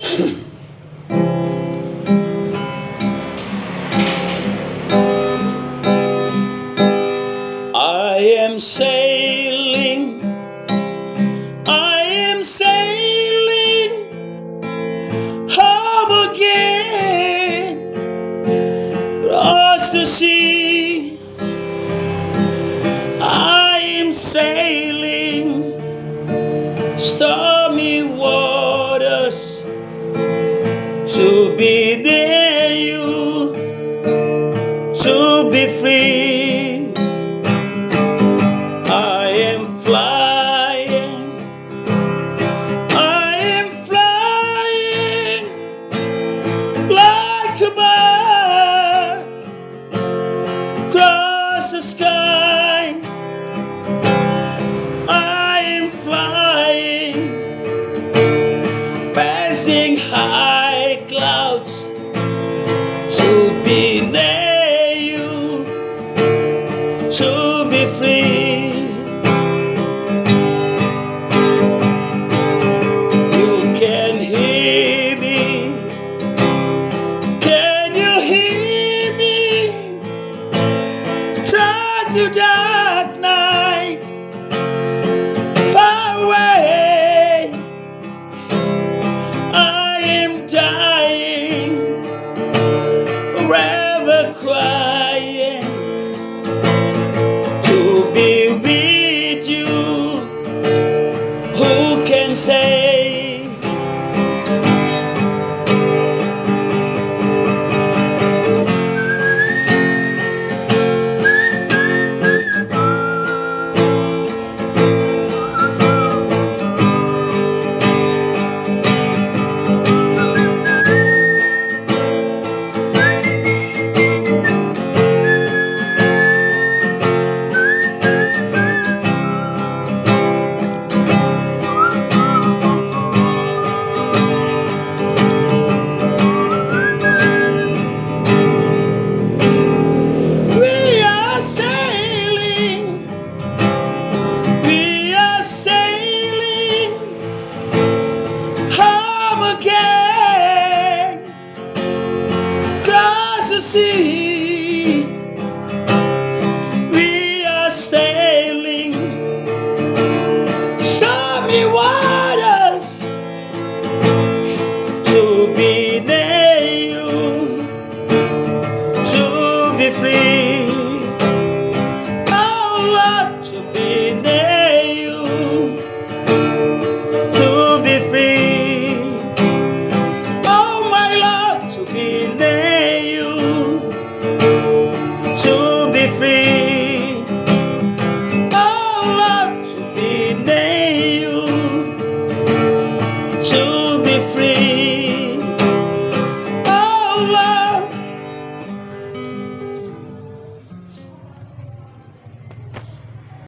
I am sailing, I am sailing home again, across the sea. I am sailing stormy waters to be near you, to be free. I am flying, I am flying like a bird across the sky. I am flying, passing high clouds to be near you, to be free. You can hear me, can you hear me? Turn to dark night, far away. I am dying, forever crying, to be with you. Who can say? Again, across the sea.